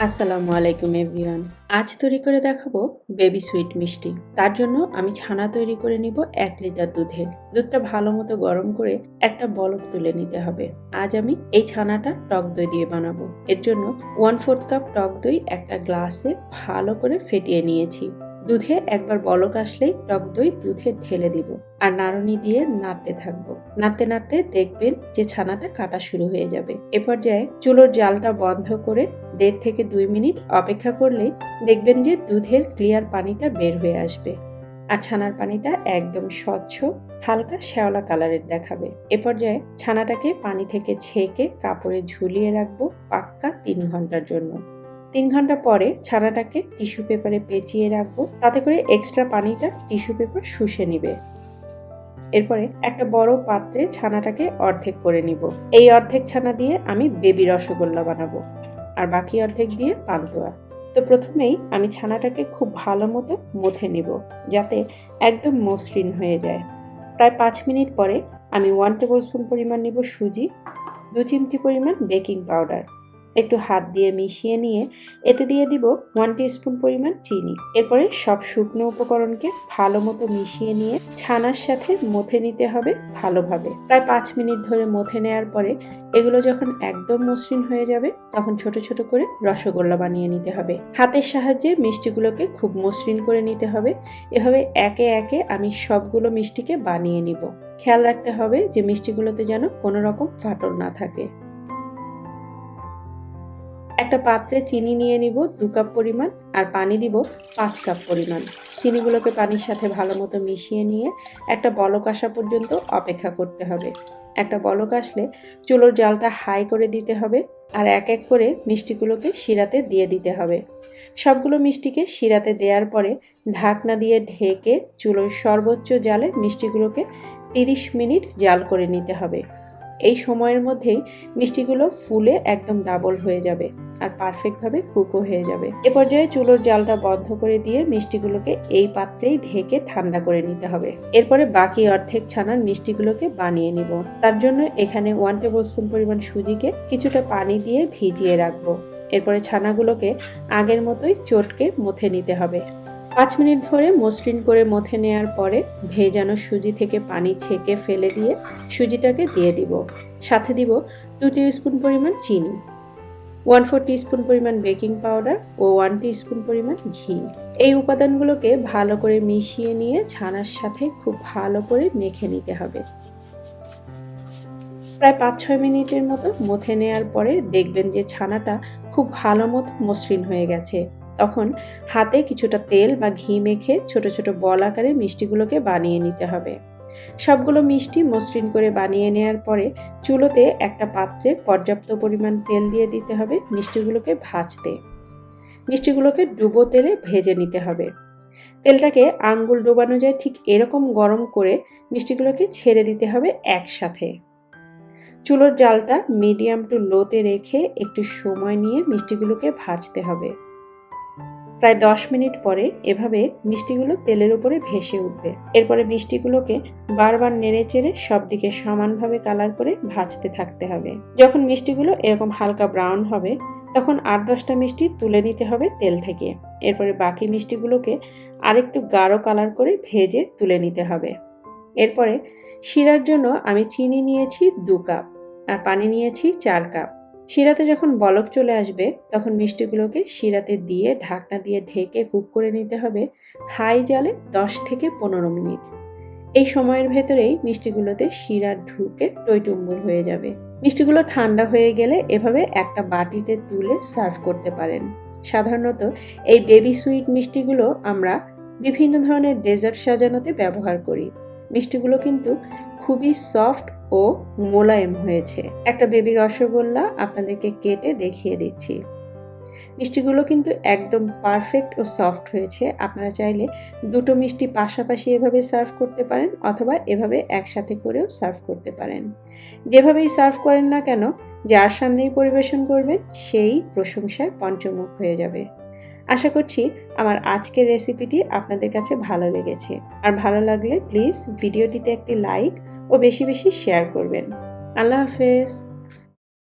আসসালামু আলাইকুম এভরিওয়ান। আজ তৈরি করে দেখাবো বেবি সুইট মিষ্টি। তার জন্য আমি ছানা তৈরি করে নিব 1 লিটার দুধে। দুধটা ভালো মতো গরম করে একটা বলক তুলে নিতে হবে। আজ আমি এই ছানাটা টক দই দিয়ে বানাবো। এর জন্য 1/4 কাপ টক দই একটা গ্লাসে ভালো করে ফেটিয়ে নিয়েছি। দুধে একবার বলক আসলেই টক দই দুধে ঢেলে দিব আর নাড়ুনি দিয়ে নাড়তে থাকবো। নাড়তে নাড়তে দেখবেন যে ছানাটা কাটা শুরু হয়ে যাবে। এ পর্যায়ে চুলোর জালটা বন্ধ করে 1.5 থেকে 2 মিনিট অপেক্ষা করলেই দেখবেন যে দুধের ক্লিয়ার পানিটা বের হয়ে আসবে আর ছানার পানিটা একদম স্বচ্ছ হালকা শ্যাওলা কালারের দেখাবে। এ পর্যায়ে ছানাটাকে পানি থেকে ছেঁকে কাপড়ে ঝুলিয়ে রাখবো পাক্কা 3 ঘন্টার জন্য। 3 ঘন্টা পরে ছানাটাকে টিস্যু পেপারে পেঁচিয়ে রাখবো, তাতে করে এক্সট্রা পানিটা টিস্যু পেপার শুষে নিবে। এরপরে একটা বড় পাত্রে ছানাটাকে অর্ধেক করে নিব। এই অর্ধেক ছানা দিয়ে আমি বেবি রসগোল্লা বানাবো আর বাকি অর্ধেক দিয়ে পান্তুয়া। তো প্রথমেই আমি ছানাটাকে খুব ভালো মতো মথে নিব যাতে একদম মসৃণ হয়ে যায়। প্রায় 5 মিনিট পরে আমি 1 টেবিল স্পুন পরিমাণ নিব সুজি, 2 চিমটি পরিমাণ বেকিং পাউডার, একটু হাত দিয়ে মিশিয়ে নিয়ে এতে দিয়ে দিব 1 টিস্পুন পরিমাণ চিনি। এরপরে সব শুকনো উপকরণকে ভালো মতো মিশিয়ে নিয়ে ছানার সাথে মথে নিতে হবে ভালোভাবে। প্রায় 5 মিনিট ধরে মথে নেওয়ার পরে এগুলো যখন একদম মসৃণ হয়ে যাবে তখন ছোট ছোট করে রসগোল্লা বানিয়ে নিতে হবে। হাতের সাহায্যে মিষ্টিগুলোকে খুব মসৃণ করে নিতে হবে। এভাবে একে একে আমি সবগুলো মিষ্টিকে বানিয়ে নিব। খেয়াল রাখতে হবে যে মিষ্টিগুলোতে যেন কোনো রকম ফাটল না থাকে। একটা পাত্রে চিনি নিয়ে নিব 2 কাপ পরিমাণ আর পানি দিব 5 কাপ পরিমাণ। চিনিগুলোকে পানির সাথে ভালো মতো মিশিয়ে নিয়ে একটা বলক আসা পর্যন্ত অপেক্ষা করতে হবে। একটা বলক আসলে চুলোর জালটা হাই করে দিতে হবে আর এক এক করে মিষ্টিগুলোকে শিরাতে দিয়ে দিতে হবে। সবগুলো মিষ্টিকে শিরাতে দেওয়ার পরে ঢাকনা দিয়ে ঢেকে চুলোর সর্বোচ্চ জালে মিষ্টিগুলোকে 30 মিনিট জাল করে নিতে হবে। এই সময়ের মধ্যেই মিষ্টিগুলো ফুলে একদম ডাবল হয়ে যাবে আর পারফেক্টভাবে কুকও হয়ে যাবে। এ পর্যায়ে চুলোর জালটা বন্ধ করে দিয়ে মিষ্টিগুলোকে এই পাত্রেই ঢেকে ঠান্ডা করে নিতে হবে। এরপরে বাকি অর্ধেক ছানার মিষ্টিগুলোকে বানিয়ে নিব। তার জন্য এখানে 1 টেবিল স্পুন পরিমাণ সুজিকে কিছুটা পানি দিয়ে ভিজিয়ে রাখবো। এরপরে ছানাগুলোকে আগের মতোই চটকে মথে নিতে হবে। 5 মিনিট ধরে মসৃণ করে মথে নেওয়ার পরে ভেজানো সুজি থেকে পানি ছেঁকে ফেলে দিয়ে সুজিটাকে দিয়ে দিব। সাথে দিব 2 টিস্পুন পরিমাণ চিনি, 1/4 টিস্পুন পরিমাণ বেকিং পাউডার ও 1 টিস্পুন পরিমাণ ঘি। এই উপাদানগুলোকে ভালো করে মিশিয়ে নিয়ে ছানার সাথে খুব ভালো করে মেখে নিতে হবে। প্রায় 5-6 মিনিটের মতো মথে নেওয়ার পরে দেখবেন যে ছানাটা খুব ভালো মতো মসৃণ হয়ে গেছে। তখন হাতে কিছুটা তেল বা ঘি মেখে ছোট ছোট বল আকারে মিষ্টিগুলোকে বানিয়ে নিতে হবে। সবগুলো মিষ্টি মসৃণ করে বানিয়ে নেওয়ার পরে চুলোতে একটা পাত্রে পর্যাপ্ত পরিমাণ তেল দিয়ে দিতে হবে মিষ্টিগুলোকে ভাজতে। মিষ্টিগুলোকে ডুবো তেলে ভেজে নিতে হবে। তেলটাকে আঙ্গুল ডোবানো যায় ঠিক এরকম গরম করে মিষ্টিগুলোকে ছেড়ে দিতে হবে একসাথে। চুলোর জালটা মিডিয়াম টু লোতে রেখে একটু সময় নিয়ে মিষ্টিগুলোকে ভাজতে হবে। প্রায় 10 মিনিট পরে এভাবে মিষ্টিগুলো তেলের উপরে ভেসে উঠবে। এরপরে মিষ্টিগুলোকে বারবার নেড়ে চেড়ে সব দিকে সমানভাবে কালার করে ভাজতে থাকতে হবে। যখন মিষ্টিগুলো এরকম হালকা ব্রাউন হবে তখন 8-10টা মিষ্টি তুলে নিতে হবে তেল থেকে। এরপরে বাকি মিষ্টিগুলোকে আরেকটু গাঢ় কালার করে ভেজে তুলে নিতে হবে। এরপরে শিরার জন্য আমি চিনি নিয়েছি 2 কাপ আর পানি নিয়েছি 4 কাপ। শিরাতে যখন বলক চলে আসবে তখন মিষ্টিগুলোকে শিরাতে দিয়ে ঢাকনা দিয়ে ঢেকে কুক করে নিতে হবে হাই জালে 10 থেকে 15 মিনিট। এই সময়ের ভেতরেই মিষ্টিগুলোতে শিরা ঢুকে টইটুম্বুর হয়ে যাবে। মিষ্টিগুলো ঠান্ডা হয়ে গেলে এভাবে একটা বাটিতে তুলে সার্ভ করতে পারেন। সাধারণত এই বেবি সুইট মিষ্টিগুলো আমরা বিভিন্ন ধরনের ডেজার্ট সাজানোতে ব্যবহার করি। মিষ্টিগুলো কিন্তু খুবই সফট ও মোলায়েম হয়েছে। একটা বেবি রসগোল্লা আপনাদেরকে কেটে দেখিয়ে দিচ্ছি। মিষ্টিগুলো কিন্তু একদম পারফেক্ট ও সফট হয়েছে। আপনারা চাইলে দুটো মিষ্টি পাশাপাশি এভাবে সার্ভ করতে পারেন অথবা এভাবে একসাথে করেও সার্ভ করতে পারেন। যেভাবেই সার্ভ করেন না কেন, যার সামনেই পরিবেশন করবেন সেই প্রশংসায় পঞ্চমুখ হয়ে যাবে। আশা করছি আমার আজকের রেসিপিটি আপনাদের কাছে ভালো লেগেছে। আর ভালো লাগলে প্লিজ ভিডিওটিতে একটি লাইক ও বেশি বেশি শেয়ার করবেন। আল্লাহ হাফেজ।